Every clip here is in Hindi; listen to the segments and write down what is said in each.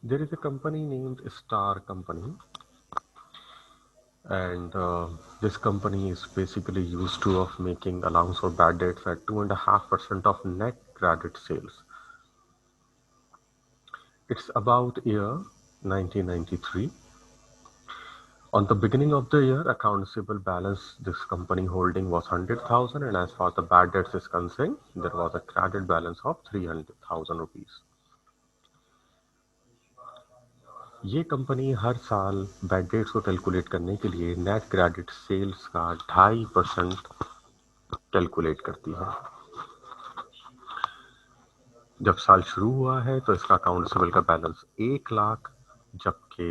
There is a company named Star Company, and this company is basically used to of making allowance for bad debts at 2.5% of net credit sales. It's about year 1993. On the beginning of the year, account receivable balance this company holding was 100,000, and as far as the bad debts is concerned, there was a credit balance of 300,000 rupees. ये कंपनी हर साल बैड डेट्स को कैलकुलेट करने के लिए नेट क्रेडिट सेल्स का 2.5% कैलकुलेट करती है। जब साल शुरू हुआ है तो इसका अकाउंट रिसीवेबल का बैलेंस 1 लाख, जबकि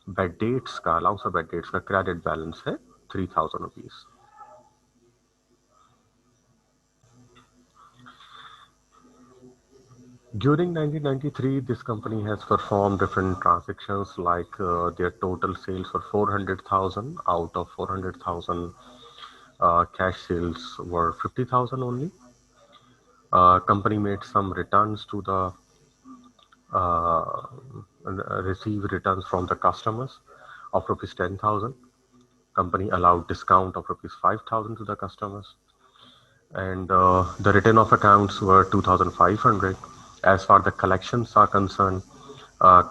बैड डेट्स का अलाउंस ऑफ बैड डेट्स का क्रेडिट बैलेंस है 3,000 rupees. During 1993, this company has performed different transactions like their total sales were 400,000. Out of 400,000, cash sales were 50,000 only. Company made some returns to the uh, receive returns from the customers of rupees 10,000. Company allowed discount of rupees 5,000 to the customers, and the return of accounts were 2,500. As far the collections are concerned,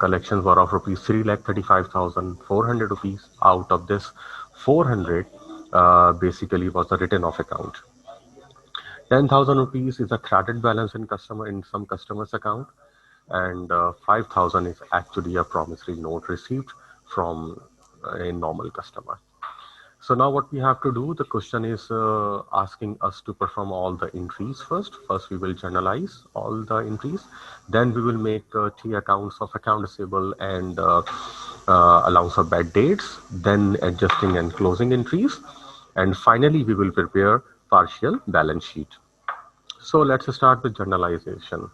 collections were of rupees 3,35,400 rupees. Out of this, 400 basically was the return of account. 10,000 rupees is a credit balance in some customers account, and 5,000 is actually a promissory note received from a normal customer. So now what we have to do, the question is asking us to perform all the entries first. First we will journalize all the entries. Then we will make T accounts of account receivable and allowance of bad dates, then adjusting and closing entries. And finally, we will prepare partial balance sheet. So let's start with journalization.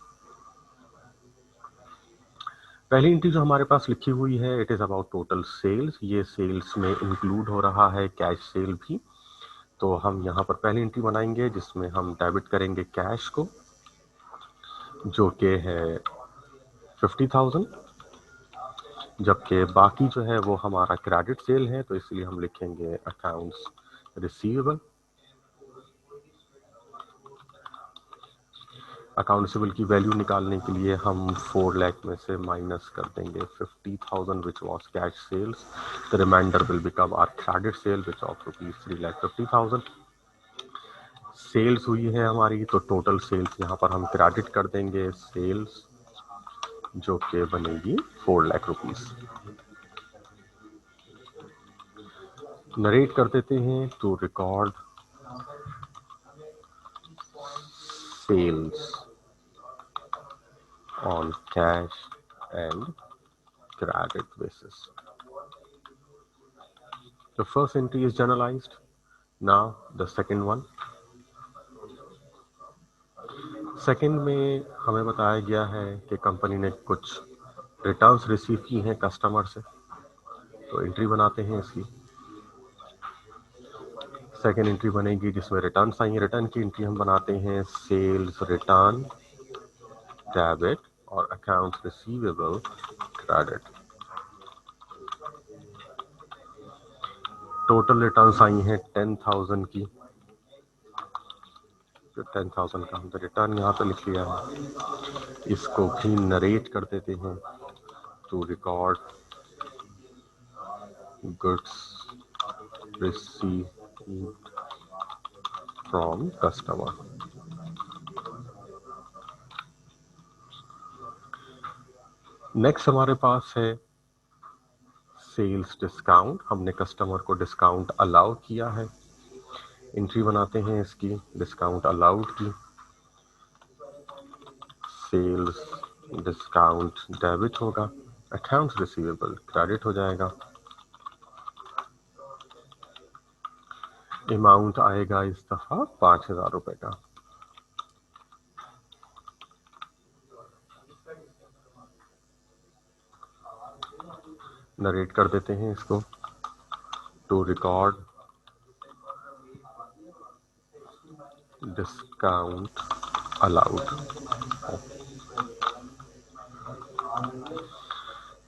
पहली एंट्री जो हमारे पास लिखी हुई है, it is about total sales. ये सेल्स में इंक्लूड हो रहा है कैश सेल भी। तो हम यहाँ पर पहली एंट्री बनाएंगे जिसमें हम डेबिट करेंगे कैश को, जो कि है 50,000, जबकि बाकी जो है वो हमारा क्रेडिट सेल है, तो इसलिए हम लिखेंगे अकाउंट्स रिसीवेबल। अकाउंट रिसीवेबल की वैल्यू निकालने के लिए हम 4 लाख में से माइनस कर देंगे 50,000 which was cash sales. The reminder will become our credit sale which of rupees 3,50,000। Sales हुई है हमारी, तो टोटल सेल्स यहाँ पर हम क्रेडिट कर देंगे सेल्स, जो कि बनेगी 4 लाख रुपीस। नरेट कर देते हैं to record sales on cash and credit basis. The first entry is journalized. Now the second one. Second में हमें बताया गया है कि कंपनी ने कुछ रिटर्न्स रिसीव की हैं कस्टमर से, तो एंट्री बनाते हैं इसकी। सेकंड एंट्री बनेगी जिसमें रिटर्न्स आई हैं। रिटर्न की एंट्री हम बनाते हैं सेल्स रिटर्न डेबिट और accounts receivable credit. Total returns आई हैं 10,000 की। जो 10,000 का हमने रिटर्न यहाँ पे लिख लिया है, इसको भी नरेट कर देते हैं to record goods received from customer. Next हमारे पास है सेल्स डिस्काउंट। हमने कस्टमर को डिस्काउंट अलाउ किया है, एंट्री बनाते हैं इसकी डिस्काउंट अलाउड की। सेल्स डिस्काउंट डेबिट होगा, अकाउंट्स रिसीवेबल क्रेडिट हो जाएगा। अमाउंट आएगा इस दफा 5,000 रुपए का। नरेट कर देते हैं इसको to record discount allowed.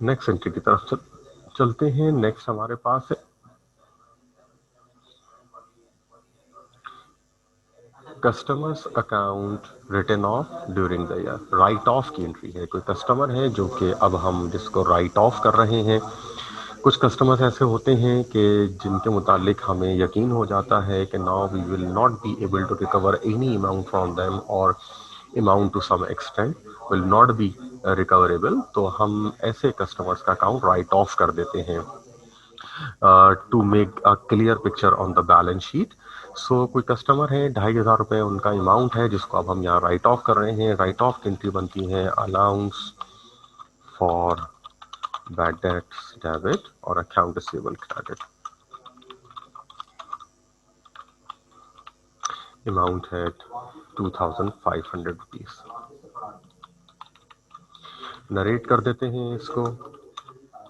Next entry की तरफ चलते हैं। नेक्स्ट हमारे पास है customers account written off during the year. Write off की एंट्री है। कोई कस्टमर है जो कि अब हम जिसको राइट ऑफ कर रहे हैं। कुछ कस्टमर्स ऐसे होते हैं कि जिनके मुतालिक हमें यकीन हो जाता है कि now we will not be able to recover any amount from them, और amount to some extent will not be recoverable, तो हम ऐसे कस्टमर्स का अकाउंट राइट ऑफ कर देते हैं to make a clear picture on the balance sheet. So कोई कस्टमर है, 2,500 उनका अमाउंट है जिसको अब हम यहाँ राइट ऑफ कर रहे हैं। राइट ऑफ की एंट्री बनती है allowance for bad debts debit और अकाउंट रिसीवेबल क्रेडिट। अमाउंट है 2,500 रुपीज। नरेट कर देते हैं इसको।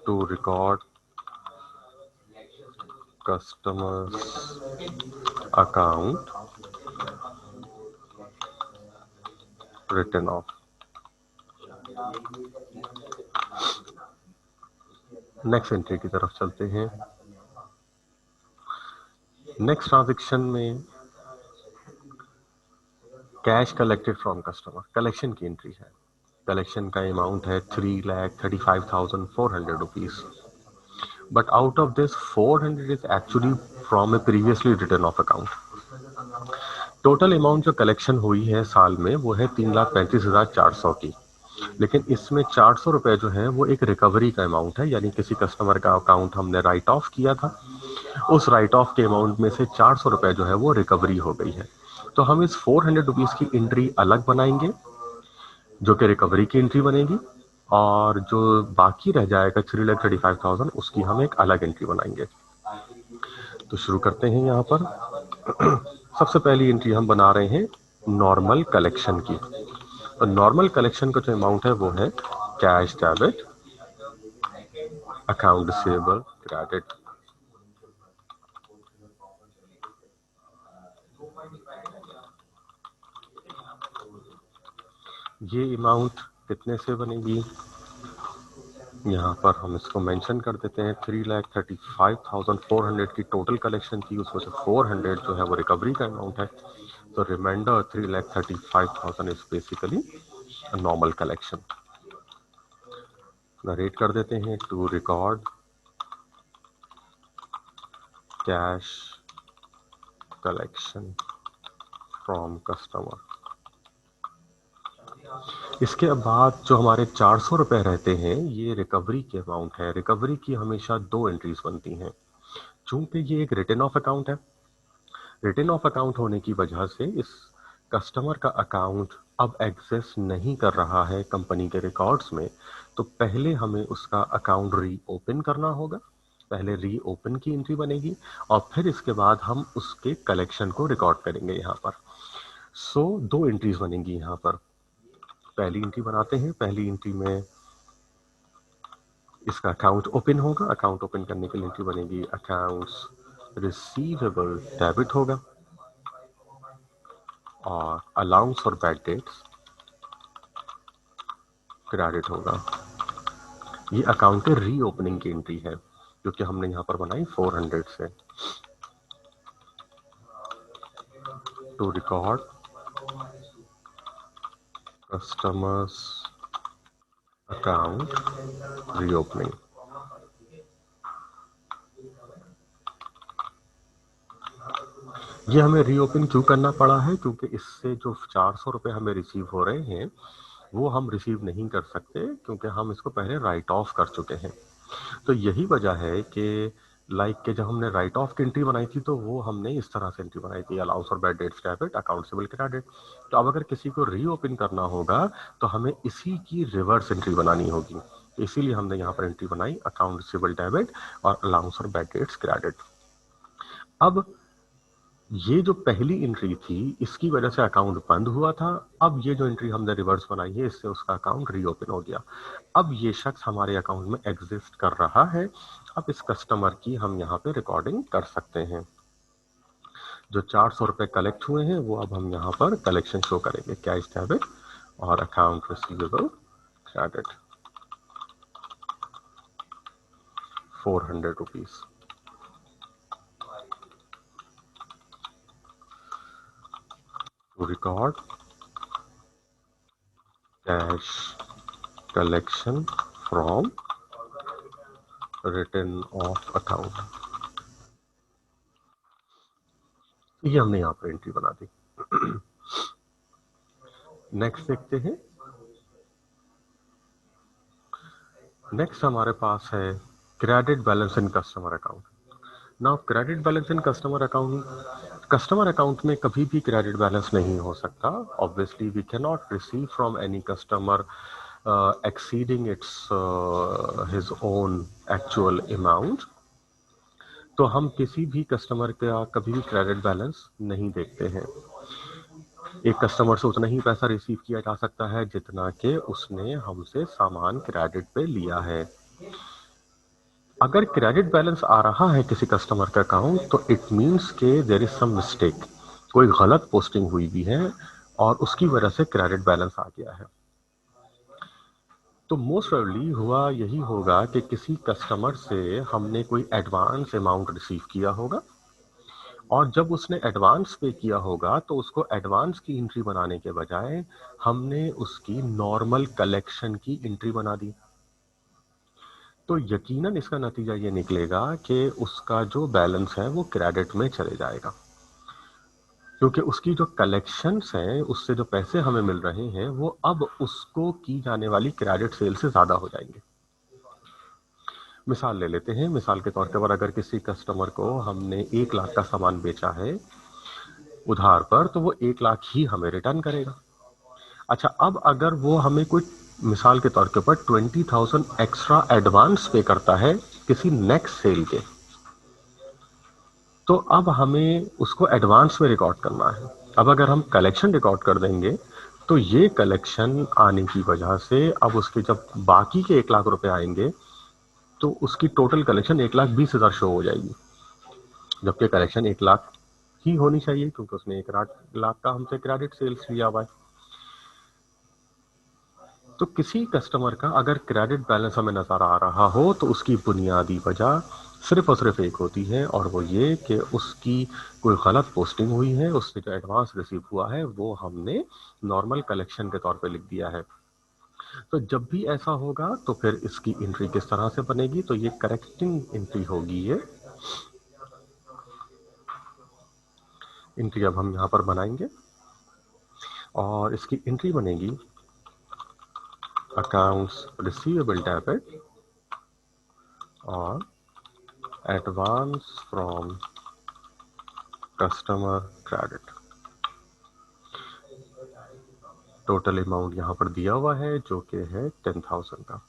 To record customers account written off. Next entry की तरफ चलते हैं। नेक्स्ट ट्रांजैक्शन में cash collected from customer, collection की एंट्री है। कलेक्शन का अमाउंट है 3,35,400 rupees. But out of this 400 is actually from a previously return of account. Total amount जो कलेक्शन हुई है साल में वो है 3,35,400 की, लेकिन इसमें 400 रुपए जो है वो एक रिकवरी का अमाउंट है, यानी किसी कस्टमर का अकाउंट हमने राइट ऑफ किया था, उस राइट ऑफ के अमाउंट में से 400 रुपए जो है वो रिकवरी हो गई है। तो हम इस 400 रुपीज की एंट्री अलग बनाएंगे जो कि रिकवरी की एंट्री बनेगी, और जो बाकी रह जाएगा 3,35,000 उसकी हम एक अलग एंट्री बनाएंगे। तो शुरू करते हैं यहाँ पर। सबसे पहली एंट्री हम बना रहे हैं नॉर्मल कलेक्शन की। तो नॉर्मल कलेक्शन का जो अमाउंट है वो है cash debit account receivable credit. ये अमाउंट कितने से बनेगी, यहाँ पर हम इसको मेंशन कर देते हैं। 3,35,400 की टोटल कलेक्शन थी, उसमें से 400 जो है वो रिकवरी का अमाउंट है। तो reminder 3,35,000 is basically normal collection. रेट कर देते हैं to record cash collection from customer. इसके बाद जो हमारे 400 रुपए रहते हैं ये रिकवरी के अमाउंट है। रिकवरी की हमेशा दो एंट्रीज बनती हैं। चूंकि ये एक रिटर्न ऑफ अकाउंट है, रिटर्न ऑफ अकाउंट होने की वजह से इस कस्टमर का अकाउंट अब एग्जिस्ट नहीं कर रहा है कंपनी के रिकॉर्ड्स में, तो पहले हमें उसका अकाउंट रीओपन करना होगा। पहले रीओपन की एंट्री बनेगी और फिर इसके बाद हम उसके कलेक्शन को रिकॉर्ड करेंगे यहाँ पर। सो दो एंट्रीज बनेंगी यहाँ पर। पहली एंट्री बनाते हैं। पहली एंट्री में इसका अकाउंट ओपन होगा। अकाउंट ओपन करने के लिए एंट्री बनेगी अकाउंट्स रिसीवेबल डेबिट होगा और allowance for bad dates credit होगा। ये अकाउंट के रीओपनिंग की एंट्री है जो कि हमने यहाँ पर बनाई 400 से। To record customers account reopening. ये हमें रीओपन क्यों करना पड़ा है, क्योंकि इससे जो 400 रुपए हमें रिसीव हो रहे हैं वो हम रिसीव नहीं कर सकते, क्योंकि हम इसको पहले राइट ऑफ कर चुके हैं। तो यही वजह है कि के जब हमने राइट ऑफ की एंट्री बनाई थी तो वो हमने इस तरह से एंट्री बनाई थी allowance for bad debts debit accountable credit. तो अब अगर किसी को रीओपन करना होगा तो हमें इसी की रिवर्स एंट्री बनानी होगी। इसीलिए हमने यहाँ पर एंट्री बनाई अकाउंट रिसीवेबल डेबिट और allowance for bad dates credit. अब ये जो पहली एंट्री थी इसकी वजह से अकाउंट बंद हुआ था। अब ये जो एंट्री हमने रिवर्स बनाई है इससे उसका अकाउंट रीओपन हो गया। अब ये शख्स हमारे अकाउंट में एग्जिस्ट कर रहा है। अब इस कस्टमर की हम यहाँ पे रिकॉर्डिंग कर सकते हैं। जो 400 रुपए कलेक्ट हुए हैं वो अब हम यहाँ पर कलेक्शन शो करेंगे कैश डेबिट और account receivable credit. ₹400. To record cash collection from written off account. ये हमने यहाँ पर एंट्री बना दी। नेक्स्ट देखते हैं। नेक्स्ट हमारे पास है credit balance in customer account. Now credit balance in customer account में कभी भी क्रेडिट बैलेंस नहीं हो सकता। Obviously we can not receive from any customer exceeding its his own actual amount. तो हम किसी भी कस्टमर का कभी भी क्रेडिट बैलेंस नहीं देखते हैं। एक कस्टमर से उतना ही पैसा रिसीव किया जा सकता है जितना कि उसने हमसे सामान क्रेडिट पे लिया है। अगर क्रेडिट बैलेंस आ रहा है किसी कस्टमर का अकाउंट तो इट मीन्स के देयर इज सम मिस्टेक, कोई गलत पोस्टिंग हुई भी है और उसकी वजह से क्रेडिट बैलेंस आ गया है। तो मोस्ट प्रोबेबली हुआ यही होगा कि किसी कस्टमर से हमने कोई एडवांस अमाउंट रिसीव किया होगा और जब उसने एडवांस पे किया होगा तो उसको एडवांस की एंट्री बनाने के बजाय हमने उसकी नॉर्मल कलेक्शन की एंट्री बना दी। तो यकीनन इसका नतीजा ये निकलेगा कि उसका जो बैलेंस है वो क्रेडिट में चले जाएगा, क्योंकि उसकी जो कलेक्शंस हैं उससे जो पैसे हमें मिल रहे हैं वो अब उसको की जाने वाली क्रेडिट सेल से ज्यादा हो जाएंगे। मिसाल ले लेते हैं। मिसाल के तौर पर अगर किसी कस्टमर को हमने 1 लाख का सामान बेचा है उधार पर, तो वो 1 लाख ही हमें रिटर्न करेगा। अच्छा, अब अगर वो हमें कोई मिसाल के तौर के ऊपर 20,000 एक्स्ट्रा एडवांस पे करता है किसी नेक्स्ट सेल के, तो अब हमें उसको एडवांस में रिकॉर्ड करना है। अब अगर हम कलेक्शन रिकॉर्ड कर देंगे तो ये कलेक्शन आने की वजह से अब उसके जब बाकी के 1 लाख रुपए आएंगे तो उसकी टोटल कलेक्शन 1,20,000 शो हो जाएगी, जबकि कलेक्शन 1 लाख ही होनी चाहिए क्योंकि उसने 1 लाख का हमसे क्रेडिट सेल्स लिया हुआ है। तो किसी कस्टमर का अगर क्रेडिट बैलेंस हमें नजर आ रहा हो तो उसकी बुनियादी वजह सिर्फ और सिर्फ एक होती है और वो ये कि उसकी कोई गलत पोस्टिंग हुई है, उससे जो एडवांस रिसीव हुआ है वो हमने नॉर्मल कलेक्शन के तौर पे लिख दिया है। तो जब भी ऐसा होगा तो फिर इसकी एंट्री किस तरह से बनेगी, तो ये करेक्टिंग एंट्री होगी। ये एंट्री अब हम यहाँ पर बनाएंगे और इसकी एंट्री बनेगी अकाउंट्स रिसीवेबल डेबिट और advance from customer credit. Total amount यहाँ पर दिया हुआ है जो कि है 10,000 का।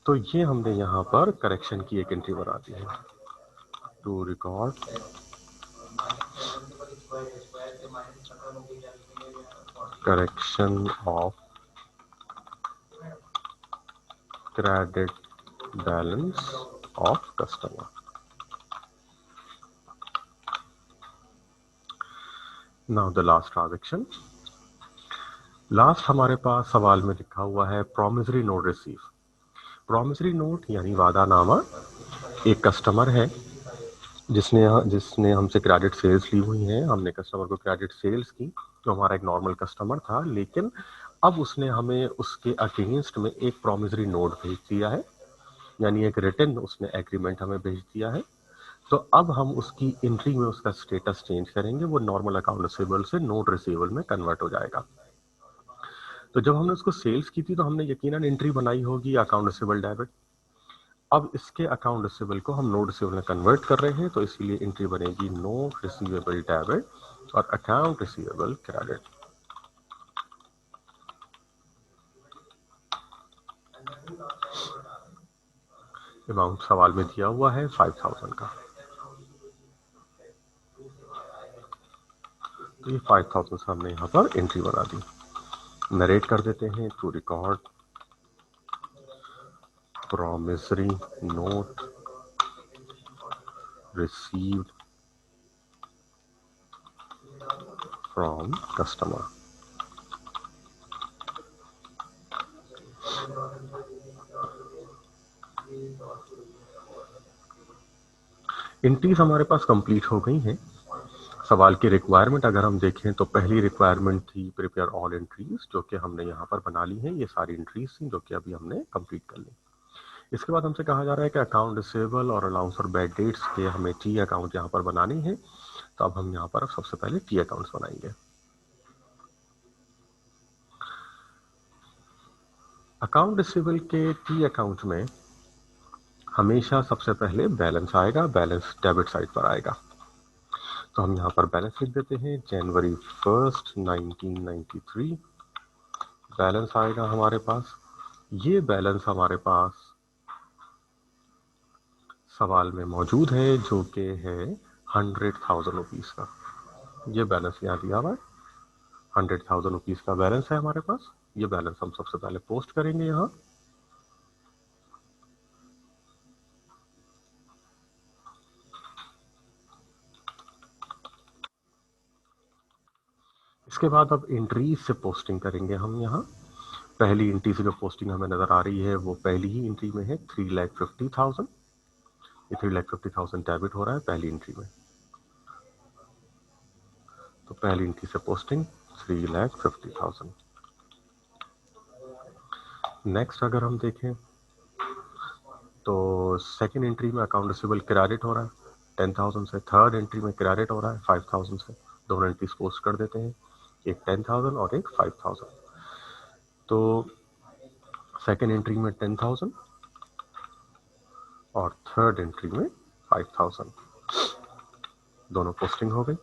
तो ये हमने यहाँ पर करेक्शन की एक एंट्री बना दी है। To record correction of credit balance of customer. Now the last transaction. Last हमारे पास सवाल में लिखा हुआ है promissory note receive. Promissory note यानी वादानामा। एक कस्टमर है जिसने जिसने हमसे क्रेडिट सेल्स ली हुई हैं। हमने कस्टमर को क्रेडिट सेल्स की, जो हमारा एक नॉर्मल कस्टमर था, लेकिन अब उसने हमें उसके अगेंस्ट में एक प्रॉमिसरी नोट भेज दिया है, यानी एक रिटन उसने एग्रीमेंट हमें भेज दिया है। तो अब हम उसकी एंट्री में उसका स्टेटस चेंज करेंगे, वो नॉर्मल अकाउंट रिसीवेबल से नोट रिसीवेबल में कन्वर्ट हो जाएगा। तो जब हमने उसको सेल्स की थी तो हमने यकीनन एंट्री बनाई होगी अकाउंट रिसीवेबल डेबिट। अब इसके अकाउंट रिसीवेबल को हम नोट रिसीवेबल में कन्वर्ट कर रहे हैं, तो इसीलिए एंट्री बनेगी नोट रिसीवेबल डेबिट और अकाउंट रिसीवेबल क्रेडिट। अमाउंट सवाल में दिया हुआ है 5,000 का। तो ये 5,000 से हमने यहाँ पर एंट्री बना दी। नरेट कर देते हैं। To record promissory note received from customer. Entries हमारे पास कंप्लीट हो गई हैं। सवाल की रिक्वायरमेंट अगर हम देखें तो पहली रिक्वायरमेंट थी प्रिपेयर ऑल एंट्रीज, जो कि हमने यहाँ पर बना ली है। ये सारी एंट्रीज थी जो कि अभी हमने कंप्लीट कर ली। इसके बाद हमसे कहा जा रहा है कि अकाउंट रिसीवेबल और अलाउंस और बैड डेट्स के हमें टी अकाउंट यहाँ पर बनाने हैं। तो अब हम यहाँ पर सबसे पहले टी अकाउंट्स बनाएंगे। अकाउंट रिसीवेबल के टी अकाउंट में हमेशा सबसे पहले बैलेंस आएगा, बैलेंस डेबिट साइड पर आएगा। तो हम यहाँ पर बैलेंस लिख देते हैं जनवरी 1 1993। बैलेंस आएगा हमारे पास। ये बैलेंस हमारे पास सवाल में मौजूद है, जो कि है 100,000 रुपीज का। ये बैलेंस यहाँ दिया हुआ है, 100,000 रुपीज का बैलेंस है हमारे पास। ये बैलेंस हम सबसे पहले पोस्ट करेंगे यहाँ। इसके बाद अब एंट्री से पोस्टिंग करेंगे हम यहाँ। पहली एंट्री से जो पोस्टिंग हमें नजर आ रही है वो पहली ही एंट्री में है 3,50,000। ये 3,50,000 डेबिट हो रहा है पहली एंट्री में। तो पहली एंट्री से पोस्टिंग 3,50,000। नेक्स्ट अगर हम देखें तो सेकेंड एंट्री में अकाउंट रिसीवेबल क्रेडिट हो रहा है 10,000 से। थर्ड एंट्री में क्रेडिट हो रहा है 5,000 से। दोनों एंट्रीज पोस्ट कर देते हैं, एक 10,000 और एक 5,000। तो सेकेंड एंट्री में 10,000 और थर्ड एंट्री में 5,000, दोनों पोस्टिंग हो गई।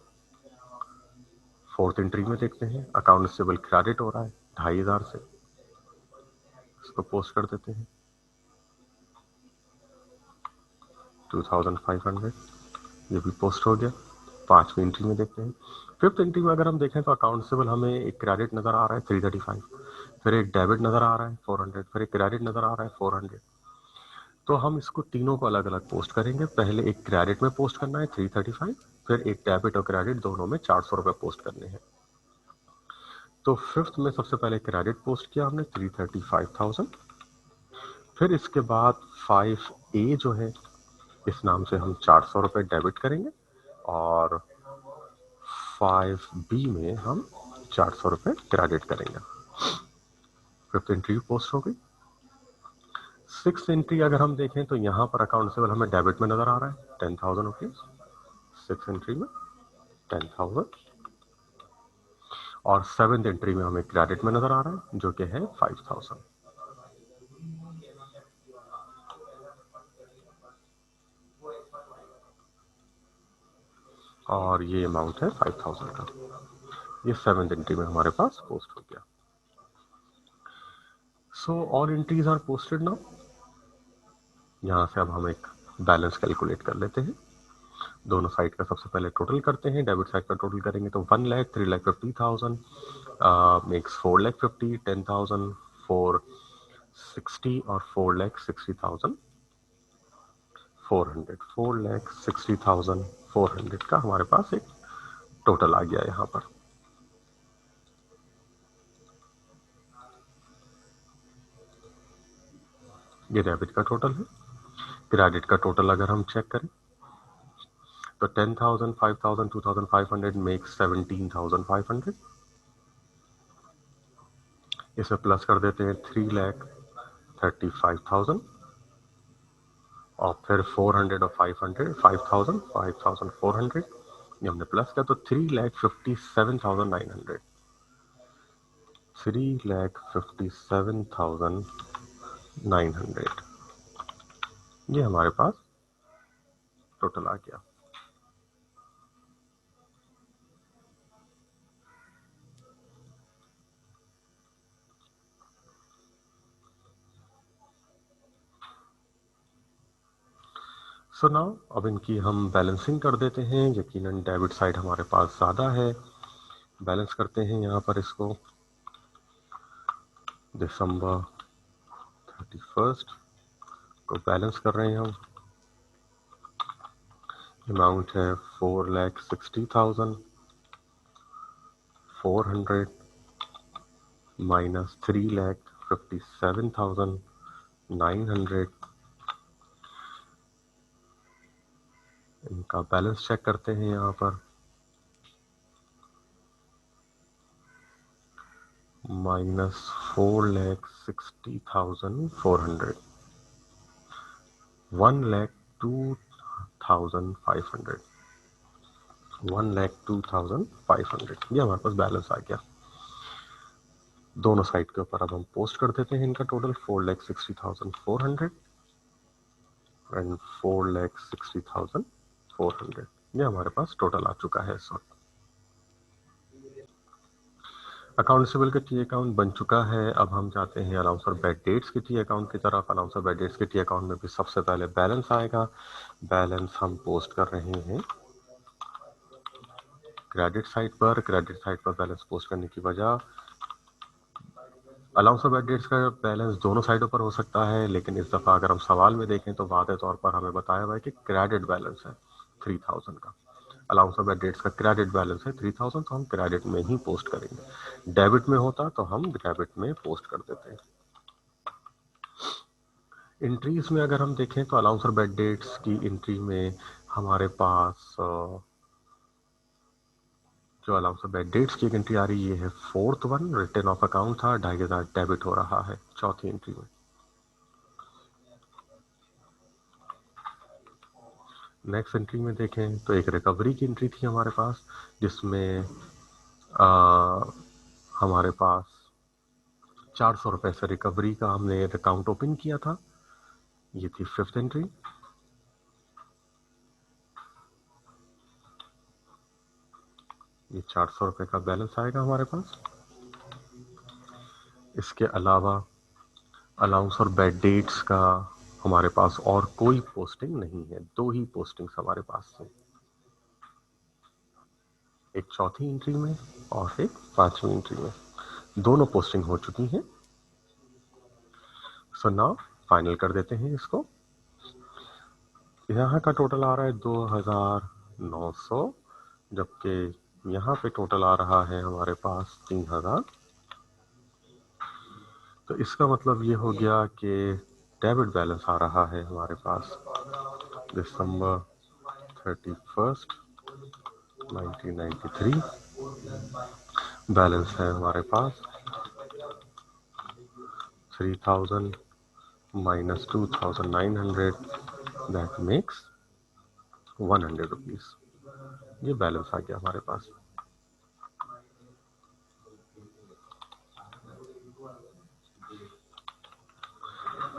फोर्थ एंट्री में देखते हैं अकाउंट रिसीवेबल क्रेडिट हो रहा है 2,500 से। इसको पोस्ट कर देते हैं 2,500। ये भी पोस्ट हो गया। पांचवी एंट्री में देखते हैं। फिफ्थ एंट्री में अगर हम देखें तो अकाउंट रिसीवेबल हमें एक क्रेडिट नजर आ रहा है 335, फिर एक डेबिट नजर आ रहा है 400, फिर एक क्रेडिट नजर आ रहा है 400। तो हम इसको तीनों को अलग अलग पोस्ट करेंगे। पहले एक क्रेडिट में पोस्ट करना है 335, फिर एक डेबिट और क्रेडिट दोनों में 400 रुपए पोस्ट करने हैं। तो फिफ्थ में सबसे पहले क्रेडिट पोस्ट किया हमने 335,000। फिर इसके बाद 5A जो है, इस नाम से हम 400 रुपए डेबिट करेंगे और 5B में हम 400 रुपए क्रेडिट करेंगे। फिफ्थ एंट्री पोस्ट हो गई। सिक्स एंट्री अगर हम देखें तो यहाँ पर अकाउंट रिसीवेबल हमें डेबिट में नजर आ रहा है 10,000 रुपीज। सिक्स एंट्री में 10,000 और सेवेंथ एंट्री में हमें क्रेडिट में नजर आ रहा है जो कि है 5,000। और ये अमाउंट है 5,000 का। ये सेवेंथ एंट्री में हमारे पास पोस्ट हो गया। So all entries are posted now. यहाँ से अब हम एक बैलेंस कैलकुलेट कर लेते हैं। दोनों साइड का सबसे पहले टोटल करते हैं। डेबिट साइड का टोटल करेंगे तो 1,00,000 3,50,000 मेक्स 4,50,000 10,000 460 और 4,60,000 400। 4,60,400 का हमारे पास एक टोटल आ गया यहाँ पर। ये डेबिट का टोटल है। क्रेडिट का टोटल अगर हम चेक करें तो 10,000 5,000 2,500 मेक्स 17,500। इसे प्लस कर देते हैं 3,35,000 और फिर 400 और 500 5,000 5,400। ये हमने प्लस किया तो 3,57,900। 3,57,900 ये हमारे पास टोटल आ गया। सो नाउ अब इनकी हम बैलेंसिंग कर देते हैं। यकीनन डेबिट साइड हमारे पास ज़्यादा है। बैलेंस करते हैं यहाँ पर इसको। दिसंबर 31 को बैलेंस कर रहे हैं हम। अमाउंट है 4,60,400 माइनस 3,35,000 57,900। इनका बैलेंस चेक करते हैं यहाँ पर। -4,60,400, 1,02,500, 1,02,500, ये हमारे पास बैलेंस आ गया। दोनों साइड के ऊपर अब हम पोस्ट कर देते हैं इनका टोटल, 4,60,400 एंड 4,60,400। ये हमारे पास टोटल आ चुका है इस वक्त। अकाउंट रिसीवेबल का टी अकाउंट बन चुका है। अब हम जाते हैं अलाउंस फॉर बैड डेट्स के टी अकाउंट की तरफ। अलाउंस फॉर बैड डेट्स के टी अकाउंट में भी सबसे पहले बैलेंस आएगा। बैलेंस हम पोस्ट कर रहे हैं क्रेडिट साइड पर। क्रेडिट साइड पर बैलेंस पोस्ट करने की वजह, अलाउंस फॉर बैड डेट्स का बैलेंस दोनों साइडों पर हो सकता है, लेकिन इस दफ़ा अगर हम सवाल में देखें तो वादे तौर पर हमें बताया हुआ है कि क्रेडिट बैलेंस है 3,000 का। अलाउंस फॉर बैड डेट्स का क्रेडिट बैलेंस है 3,000, तो हम क्रेडिट में ही पोस्ट करेंगे। डेबिट में होता तो हम डेबिट में पोस्ट कर देते हैं। एंट्रीज में अगर हम देखें तो अलाउंस फॉर बैड डेट्स की एंट्री में हमारे पास जो अलाउंस फॉर बैड डेट्स की एक एंट्री आ रही है, ये है 4th one. Return of account था, 2,500 डेबिट हो रहा है चौथी एंट्री में। नेक्स्ट एंट्री में देखें तो एक रिकवरी की एंट्री थी हमारे पास, जिसमें हमारे पास 400 रुपए से रिकवरी का हमने अकाउंट ओपन किया था। ये थी 5th एंट्री। ये 400 रुपए का बैलेंस आएगा हमारे पास। इसके अलावा अलाउंस और बैड डेट्स का हमारे पास और कोई पोस्टिंग नहीं है। दो ही पोस्टिंग्स हमारे पास हैं, एक चौथी एंट्री में और एक 5वीं एंट्री में। दोनों पोस्टिंग हो चुकी हैं। सो नाउ फाइनल कर देते हैं इसको। यहाँ का टोटल आ रहा है 2,900, जबकि यहाँ पे टोटल आ रहा है हमारे पास 3,000। तो इसका मतलब ये हो गया कि डेबिट बैलेंस आ रहा है हमारे पास दिसंबर 31st 1993। बैलेंस है हमारे पास 3,000 minus 2,900, दैट मेक्स 100 रुपीज। ये बैलेंस आ गया हमारे पास।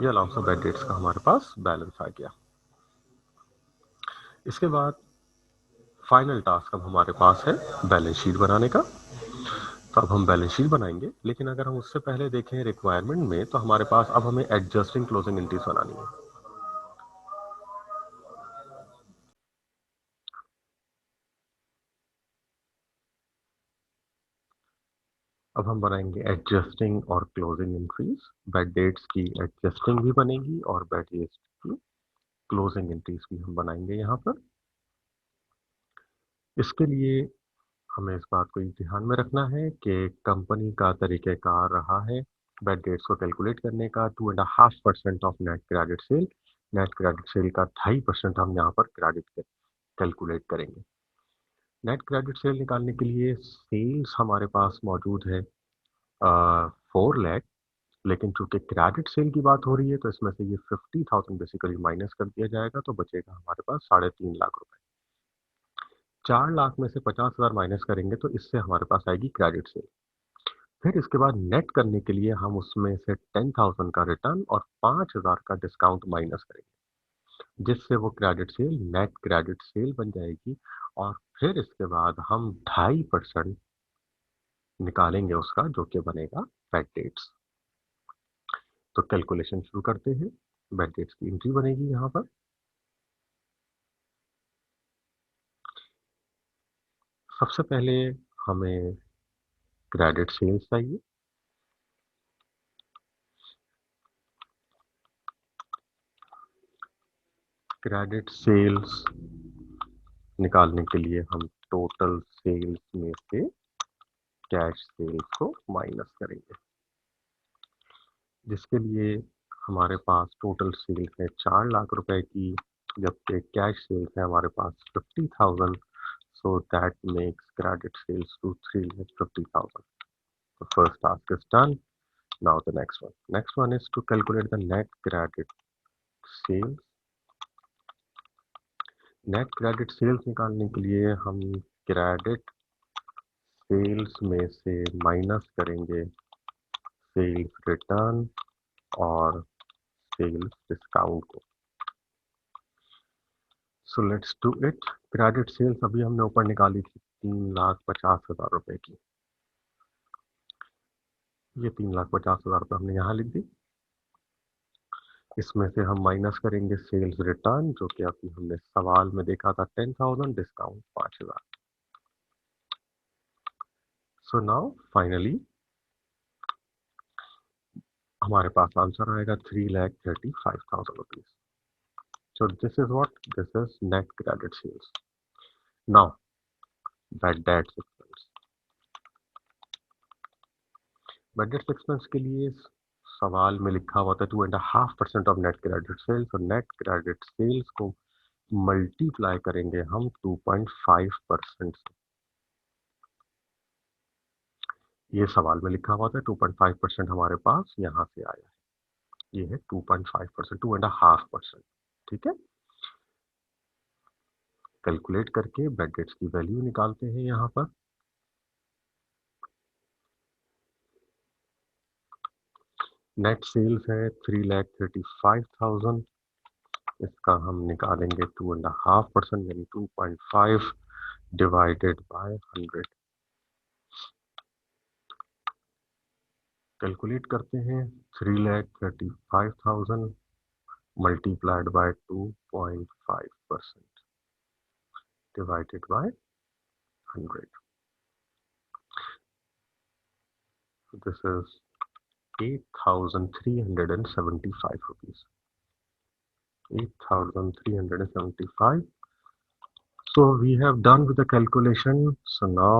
ये अलाउंस ऑफ बैड डेट्स का हमारे पास बैलेंस आ गया। इसके बाद फाइनल टास्क अब हमारे पास है बैलेंस शीट बनाने का। तो अब हम बैलेंस शीट बनाएंगे, लेकिन अगर हम उससे पहले देखें रिक्वायरमेंट में, तो हमारे पास अब हमें एडजस्टिंग क्लोजिंग एंट्रीज बनानी है। अब हम बनाएंगे एडजस्टिंग और क्लोजिंग एंट्रीज। बैड डेट्स की एडजस्टिंग भी बनेगी और बैड डेट्स की क्लोजिंग एंट्रीज भी हम बनाएंगे यहाँ पर। इसके लिए हमें इस बात को ध्यान में रखना है कि कंपनी का तरीक़ेकार रहा है बैड डेट्स को कैलकुलेट करने का 2.5% of net credit sale. Net credit sale का 2.5% हम यहाँ पर क्रेडिट कैलकुलेट करेंगे। नेट क्रेडिट सेल निकालने के लिए सेल्स हमारे पास मौजूद है 4 लाख, लेकिन चूंकि क्रेडिट सेल की बात हो रही है तो इसमें से ये 50,000 बेसिकली माइनस कर दिया जाएगा, तो बचेगा हमारे पास 3.5 लाख रुपए। 4 लाख में से 50,000 माइनस करेंगे तो इससे हमारे पास आएगी क्रेडिट सेल। फिर इसके बाद नेट करने के लिए हम उसमें से 10,000 का रिटर्न और 5,000 का डिस्काउंट माइनस करेंगे, जिससे वो credit sale net credit sale बन जाएगी। और फिर इसके बाद हम 2.5% निकालेंगे उसका, जो कि बनेगा बैड डेट्स। तो कैलकुलेशन शुरू करते हैं। बैड डेट्स की एंट्री बनेगी यहाँ पर। सबसे पहले हमें क्रेडिट सेल्स चाहिए। क्रेडिट सेल्स निकालने के लिए हम टोटल सेल्स में से कैश सेल्स को माइनस करेंगे। जिसके लिए हमारे पास टोटल सेल्स है 4 लाख रुपए की, जबकि कैश सेल्स है हमारे पास 50,000. So that makes credit sales to 350,000. The first task is done. Now the next one. Next one is to calculate the net credit sales. Net credit sales निकालने के लिए हम क्रेडिट सेल्स में से माइनस करेंगे सेल्स रिटर्न और सेल्स डिस्काउंट को. So let's do it. Credit sales अभी हमने ऊपर निकाली थी 3,50,000 रुपए की. ये 3,50,000 रुपए हमने यहाँ लिख दी. इसमें से हम माइनस करेंगे सेल्स रिटर्न, जो कि अभी हमने सवाल में देखा था 10,000, डिस्काउंट 5,000. सो नाउ फाइनली हमारे पास आंसर आएगा 3,35,000 rupees. So this is what, this is net credit sales. Now bad debts expense. Bad debts expense के लिए सवाल में लिखा हुआ था 2.5% ऑफ नेट क्रेडिट सेल्स, और नेट क्रेडिट सेल्स को मल्टीप्लाई करेंगे हम 2.5% से. ये सवाल में लिखा हुआ था 2.5% हमारे पास यहाँ से आया है. ये है 2.5%, 2.5%. ठीक है. कैलकुलेट करके बैड डेट्स की वैल्यू निकालते हैं यहाँ पर. नेट सेल्स है 3,35,000. इसका हम निकालेंगे 2.5%, यानी 2.5 डिवाइडेड बाय 100. कैलकुलेट करते हैं 3,35,000 multiplied by 2.5% divided by 100. So this is 8,375 rupees. 8,375. So we have done with the calculation. So now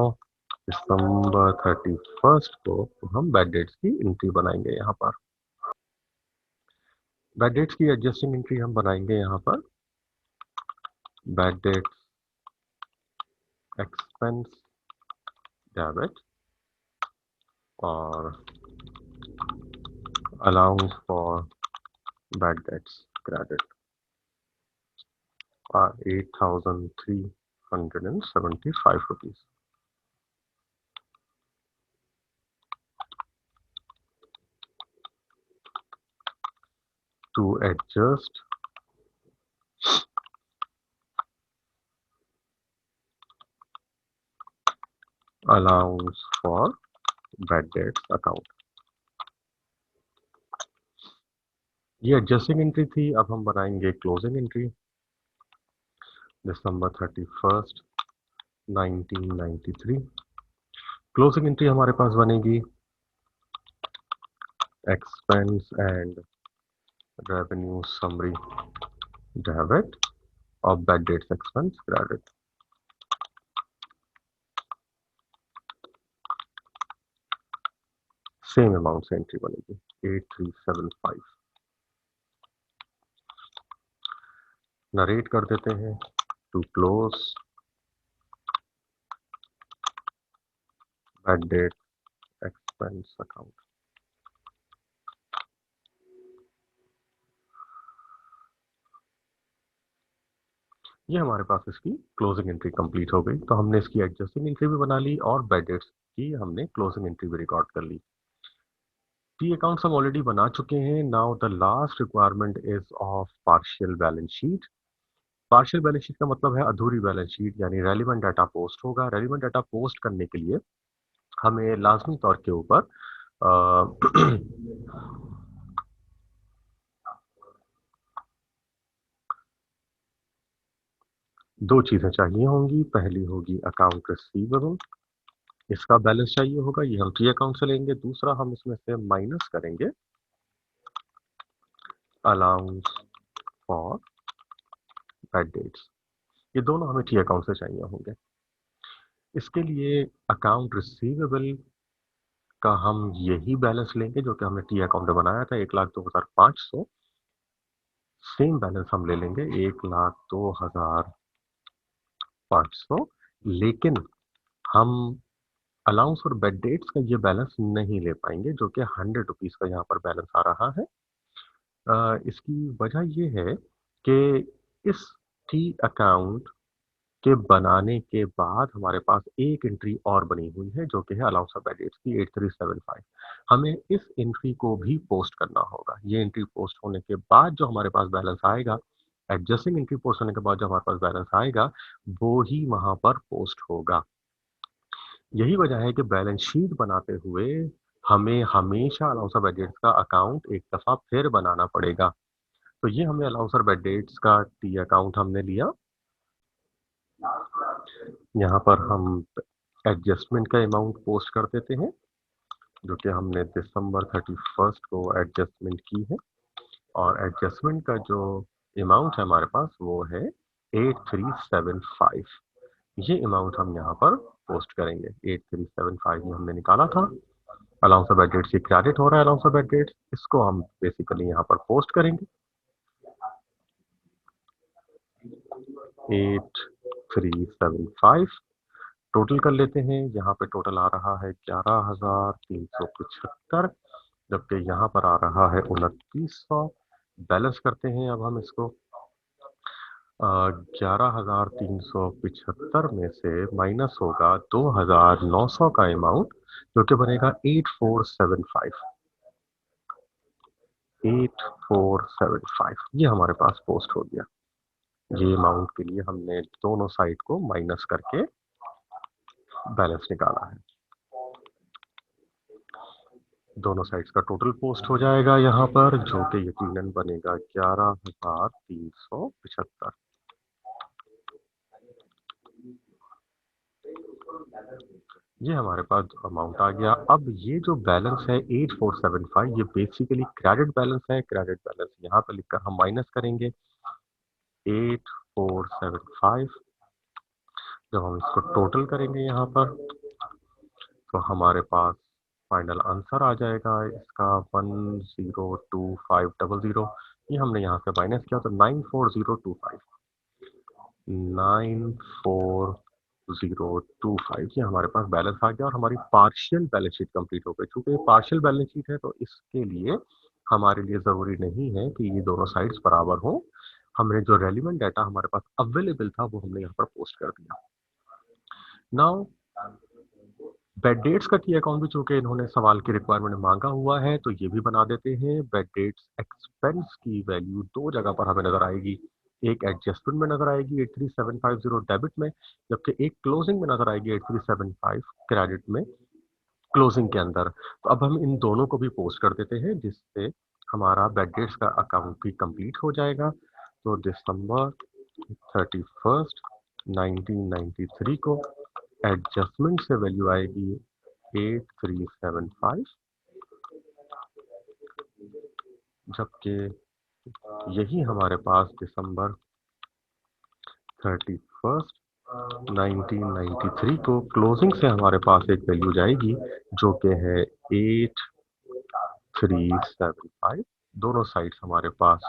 December 31st को हम बैड डेट्स की एंट्री बनाएंगे यहाँ पर. बैड डेट्स की एडजस्टिंग एंट्री हम बनाएंगे यहाँ पर. बैड डेट्स एक्सपेंस डेबिट और allowance for bad dates credit are 8,375 rupees. To adjust allowance for bad debts account. ये एडजस्टिंग एंट्री थी. अब हम बनाएंगे closing entry. December 31st 1993. Closing entry हमारे पास बनेगी expense and revenue summary debit और bad debts expense credit. Same amount से एंट्री बनेगी 8375. नरेट कर देते हैं to close bad debt expense account. ये हमारे पास इसकी क्लोजिंग एंट्री कंप्लीट हो गई. तो हमने इसकी एडजस्टिंग एंट्री भी बना ली और बैड डेट्स की हमने क्लोजिंग एंट्री भी रिकॉर्ड कर ली. टी अकाउंट्स हम ऑलरेडी बना चुके हैं. Now the last requirement is of partial balance sheet. Partial balance sheet का मतलब है अधूरी बैलेंस शीट, यानी रेलिवेंट डाटा पोस्ट होगा. रेलिवेंट डाटा पोस्ट करने के लिए हमें लाजमी तौर के ऊपर दो चीजें चाहिए होंगी. पहली होगी अकाउंट रिसीवेबल, इसका बैलेंस चाहिए होगा, ये हम टी अकाउंट से लेंगे. दूसरा हम इसमें से माइनस करेंगे अलाउंस फॉर बैड डेट्स. ये दोनों हमें टी अकाउंट से चाहिए होंगे. इसके लिए अकाउंट रिसीवेबल का हम यही बैलेंस लेंगे जो कि हमने टी अकाउंट में बनाया था, 1,02,500। सेम बैलेंस हम ले लेंगे 1,02,500, लेकिन हम अलाउंस और बेड डेट्स का ये बैलेंस नहीं ले पाएंगे, जो कि 100 रुपीज का यहाँ पर बैलेंस आ रहा है। इसकी वजह ये है कि इस टी अकाउंट के बनाने के बाद हमारे पास एक एंट्री और बनी हुई है, जो कि है अलाउंस ऑफ बेड डेट्स की 8375। हमें इस एंट्री को भी पोस्ट करना होगा। ये एंट्री पोस्ट होने के बाद जो हमारे पास बैलेंस आएगा, एडजस्टिंग एंट्री पोस्ट होने के बाद जो हमारे पास बैलेंस आएगा, वो ही वहां पर पोस्ट होगा। यही वजह है कि बैलेंस शीट बनाते हुए हमें हमेशा अलाउंस ऑफ बेड का अकाउंट एक दफा फिर बनाना पड़ेगा। तो ये हमने अलाउंस ऑफ बेड का टी अकाउंट हमने लिया। यहाँ पर हम एडजस्टमेंट का अमाउंट पोस्ट कर देते हैं, जो कि हमने दिसंबर 31 को एडजस्टमेंट की है। और एडजस्टमेंट का जो अमाउंट है हमारे पास वो है 8375। ये अमाउंट हम यहाँ पर पोस्ट करेंगे। 8375 ये हमने निकाला था। अलाउंस ऑफ बेड से क्रेडिट हो रहा है अलाउंस ऑफ बेड, इसको हम बेसिकली यहाँ पर पोस्ट करेंगे। 8375 टोटल कर लेते हैं। यहाँ पे टोटल आ रहा है 11,375, जबकि यहाँ पर आ रहा है 2900। बैलेंस करते हैं अब हम इसको। 11,375 में से माइनस होगा 2,900 का अमाउंट, जो कि बनेगा 8475। 8475 ये हमारे पास पोस्ट हो गया। ये अमाउंट के लिए हमने दोनों साइड को माइनस करके बैलेंस निकाला है। दोनों साइड्स का टोटल पोस्ट हो जाएगा यहाँ पर, जो कि यकीनन बनेगा 11,375। ये हमारे पास अमाउंट आ गया। अब ये जो बैलेंस है 8475, ये बेसिकली क्रेडिट बैलेंस है। क्रेडिट बैलेंस यहाँ पर लिखकर हम माइनस करेंगे 8475। जब हम इसको टोटल करेंगे यहाँ पर, तो हमारे पास फाइनल आंसर आ जाएगा इसका 102500। ये हमने यहाँ से माइनस किया तो 94025। 94025 ये हमारे पास बैलेंस आ गया और हमारी पार्शियल बैलेंस शीट कंप्लीट हो गई। चूंकि ये पार्शियल बैलेंस शीट है तो इसके लिए हमारे लिए जरूरी नहीं है कि ये दोनों साइड्स बराबर हो। हमने जो रेलिवेंट डाटा हमारे पास अवेलेबल था वो हमने यहाँ पर पोस्ट कर दिया। नाउ बेड डेट्स का टी अकाउंट भी चूंकि इन्होंने सवाल की रिक्वायरमेंट मांगा हुआ है, तो ये भी बना देते हैं। बेड डेट्स एक्सपेंस की वैल्यू दो जगह पर हमें नजर आएगी। एक एडजस्टमेंट में नजर आएगी 83750 डेबिट में, जबकि एक क्लोजिंग में नजर आएगी 8375 क्रेडिट में, क्लोजिंग के अंदर। तो अब हम इन दोनों को भी पोस्ट कर देते हैं, जिससे हमारा बेड डेट्स का अकाउंट भी कंप्लीट हो जाएगा। तो दिसंबर 31 1993 को एडजस्टमेंट से वैल्यू आएगी 8375, जबकि यही हमारे पास दिसंबर 31 1993 को क्लोजिंग से हमारे पास एक वैल्यू जाएगी, जो कि है 8375। दोनों साइड्स हमारे पास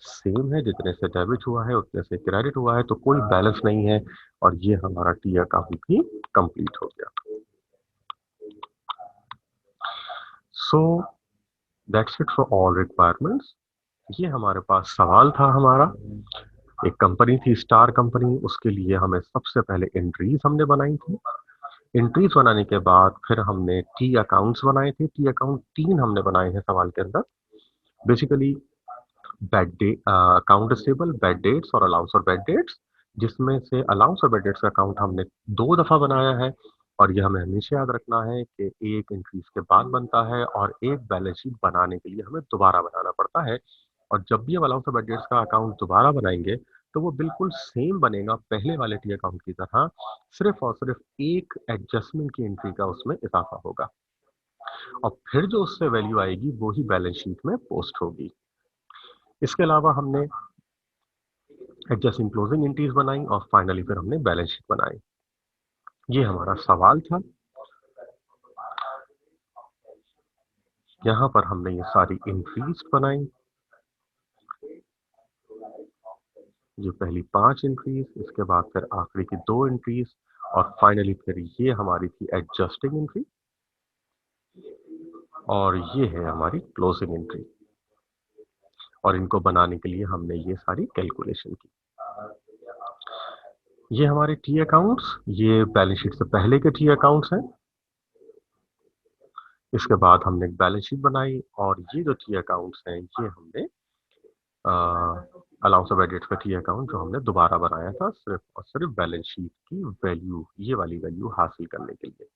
सेम है, जितने से डेबिट हुआ है उतने से क्रेडिट हुआ है, तो कोई बैलेंस नहीं है और ये हमारा टी अकाउंट भी कंप्लीट हो गया। So that's it for all requirements. ये हमारे पास सवाल था हमारा। एक कंपनी थी स्टार कंपनी, उसके लिए हमें सबसे पहले एंट्रीज हमने बनाई थी। एंट्रीज बनाने के बाद फिर हमने टी अकाउंट्स बनाए थे। टी अकाउंट तीन हमने बनाए हैं सवाल के अंदर। Basically bed day account receivable, bad debts और अलाउंस और बेड डेट्स, जिसमें से अलाउंस और बेड डेट्स का अकाउंट हमने दो दफा बनाया है। और यह हमें हमेशा याद रखना है कि एक एंट्रीज के बाद बनता है और एक बैलेंस शीट बनाने के लिए हमें दोबारा बनाना पड़ता है। और जब भी हम अलाउंस और बेड डेट्स का अकाउंट दोबारा बनाएंगे, तो वो बिल्कुल सेम बनेगा पहले वाले टी अकाउंट की तरह। सिर्फ और सिर्फ एक एडजस्टमेंट की एंट्री का उसमें इजाफा होगा और फिर जो उससे वैल्यू आएगी वो ही बैलेंस शीट में पोस्ट होगी। इसके अलावा हमने एडजस्टिंग क्लोजिंग एंट्रीज बनाई और फाइनली फिर हमने बैलेंस शीट बनाई। ये हमारा सवाल था। यहाँ पर हमने ये सारी एंट्रीज बनाई, ये पहली 5 एंट्रीज, इसके बाद फिर आखिरी की 2 एंट्रीज और फाइनली फिर ये हमारी थी एडजस्टिंग एंट्री और ये है हमारी क्लोजिंग एंट्री। और इनको बनाने के लिए हमने ये सारी कैलकुलेशन की। ये हमारे टी अकाउंट्स, ये बैलेंस शीट से पहले के टी अकाउंट्स हैं। इसके बाद हमने एक बैलेंस शीट बनाई और ये जो टी अकाउंट्स हैं ये हमने अलाउंस ऑफ एडिट्स का टी अकाउंट जो हमने दोबारा बनाया था सिर्फ और सिर्फ बैलेंस शीट की वैल्यू, ये वाली वैल्यू हासिल करने के लिए।